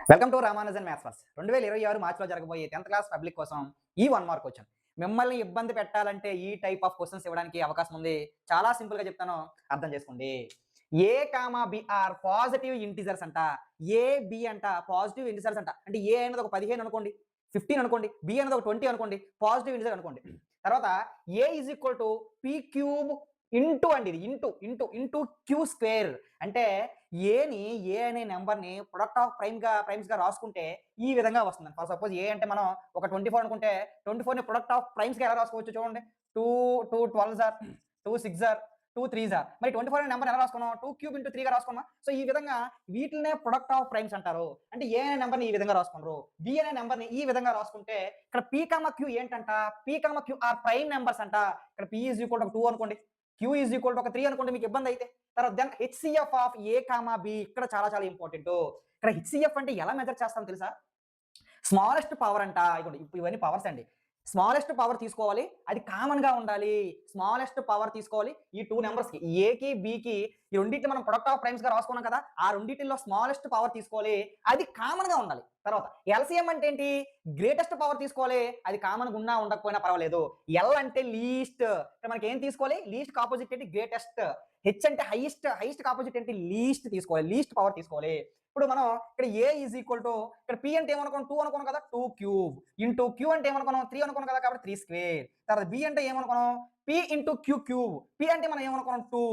Welcome to Ramanujan maths first 2026 మార్చిలో జరగబోయే 10th class public కోసం ఈ 1 మార్క్ క్వశ్చన్. మిమ్మల్ని ఇబ్బంది పెట్టాలంటే ఈ టైప్ ఆఫ్ క్వశ్చన్స్ ఇవ్వడానికి అవకాశం ఉంది. చాలా సింపుల్‌గా చెప్తాను, అర్థం చేసుకోండి. ఏ, బి ఆర్ పాజిటివ్ ఇంటిజర్స్ అంట. ఏ, బి అంట పాజిటివ్ ఇంటిజర్స్ అంట. అంటే ఏ అనేది ఒక 15 అనుకోండి, 15 అనుకోండి, బి అనేది ఒక 20 అనుకోండి, పాజిటివ్ ఇంటిజర్ అనుకోండి. తర్వాత a is equal to p cube into అండి, ఇది ఇంటూ క్యూ స్క్వేర్. అంటే ఏ అనే నెంబర్‌ని ప్రొడక్ట్ ఆఫ్ ప్రైమ్స్‌గా రాసుకుంటే ఈ విధంగా వస్తుందండి. ఫర్ సపోజ్ ఏ అంటే మనం ఒక 24 అనుకుంటే 24ని ప్రొడక్ట్ ఆఫ్ ప్రైమ్స్‌గా ఎలా రాసుకోవచ్చు చూడండి. 2 12 ఆర్ 2 6 ఆర్ 2 3 ఆర్. మరి 24 అనే నెంబర్‌ని ఎలా రాసుకున్నాం? 2 క్యూబ్ ఇంటూ 3గా రాసుకున్నామా? సో ఈ విధంగా వీటిల్నే ప్రొడక్ట్ ఆఫ్ ప్రైమ్స్ అంటారు. అంటే ఏ అనే నెంబర్‌ని ఈ విధంగా రాసుకున్నారు. బి అనే నెంబర్‌ని ఈ విధంగా రాసుకుంటే ఇక్కడ పి, క్యూ ఏంటంట? P, Q are prime numbers అంట. ఇక్కడ పి ఈజ్ ఈక్వల్ టు 2 అనుకోండి. క్యూ ఈజ్ ఈక్వల్ టు 3 అనుకోండి, మీకు ఇబ్బంది అయితే. తర్వాత then HCF of A, B ఇక్కడ చాలా చాలా ఇంపార్టెంట్. ఇక్కడ హెచ్‌సిఎఫ్ అంటే ఎలా మెజర్ చేస్తామో తెలుసా? స్మాలెస్ట్ పవర్ అంట. ఇగోండి ఇవన్నీ పవర్స్ అండి. స్మాలెస్ట్ పవర్ తీసుకోవాలి. అది కామన్‌గా ఉండాలి. స్మాలెస్ట్ పవర్ తీసుకోవాలి. ఈ 2 నంబర్స్‌కి ఏకి, బికి ఈ రెండిటిని మనం ప్రొడక్ట్ ఆఫ్ ప్రైమ్స్‌గా రాసుకున్నాం కదా! ఆ రెండిటిల్లో స్మాలెస్ట్ పవర్ తీసుకోవాలి. అది కామన్‌గా ఉండాలి. తర్వాత ఎల్‌సిఎం అంటే ఏంటి? గ్రేటెస్ట్ పవర్ తీసుకోవాలి. అది కామన్‌గా ఉన్నా ఉండకపోయినా పర్వాలేదు. ఎల్ అంటే లీస్ట్. ఇక్కడ మనకి ఏం తీసుకోవాలి? లీస్ట్‌కి అపోజిట్ ఏంటి? గ్రేటెస్ట్. హెచ్ అంటే హైయెస్ట్‌కి అపోజిట్ ఏంటి? లీస్ట్ తీసుకోవాలి. లీస్ట్ పవర్ తీసుకోవాలి. ఇప్పుడు మనం ఇక్కడ ఏ ఈజ్ ఈక్వల్ టు ఇక్కడ పి అంటే ఏమనుకున్నాం? 2 అనుకున్నాం కదా! 2 క్యూబ్ ఇంటూ క్యూ అంటే ఏమనుకున్నాం? 3 అనుకున్నాం కదా! కాబట్టి 3 స్క్వేర్. తర్వాత బి అంటే ఏమనుకున్నాం? P into q cube. P అంటే మనం ఏమనుకున్నాం? 2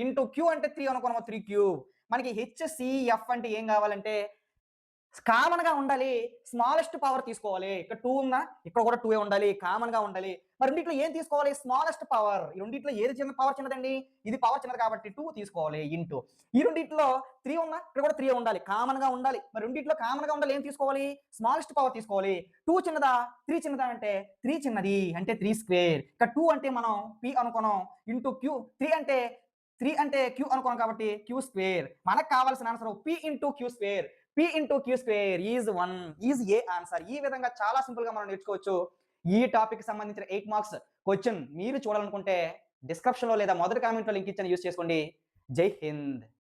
ఇంటూ క్యూ అంటే 3 అనుకున్నాం, 3 క్యూబ్. మనకి హెచ్‌సిఎఫ్ అంటే ఏం కావాలంటే కామన్‌గా ఉండాలి. స్మాలెస్ట్ పవర్ తీసుకోవాలి. ఇక్కడ 2 ఉందా? ఇక్కడ కూడా 2 ఉండాలి. కామన్‌గా ఉండాలి. మరి రెండిట్లో ఏం తీసుకోవాలి? Smallest power. ఈ రెండిట్లో ఏది పవర్ చిన్నదండి? ఇది పవర్ చిన్నది కాబట్టి 2 తీసుకోవాలి ఇంటూ. ఈ రెండిట్లో 3 ఉందా? ఇక్కడ కూడా 3 ఉండాలి. కామన్‌గా ఉండాలి. మరి రెండిట్లో కామన్‌గా ఉండాలి, ఏం తీసుకోవాలి? స్మాలెస్ట్ పవర్ తీసుకోవాలి. 2 చిన్నదా? 3 చిన్నదా అంటే 3 చిన్నది. అంటే 3 స్క్వేర్. ఇక్కడ 2 అంటే మనం పి అనుకున్నాం. ఇంటూ క్యూ 3 అంటే క్యూ అనుకున్నాం కాబట్టి క్యూ స్క్వేర్. మనకు కావాల్సిన answer P into Q square. P into Q square is 1 is a answer. ఈ విధంగా చాలా సింపుల్‌గా మనం నేర్చుకోవచ్చు. ఈ టాపిక్‌కి సంబంధించిన 8 మార్క్స్ క్వెషన్ మీరు చూడాలనుకుంటే డిస్క్రిప్షన్‌లో లేదా మొదటి కామెంట్‌లో లింక్ ఇచ్చాను, యూజ్ చేసుకోండి. జై హింద్.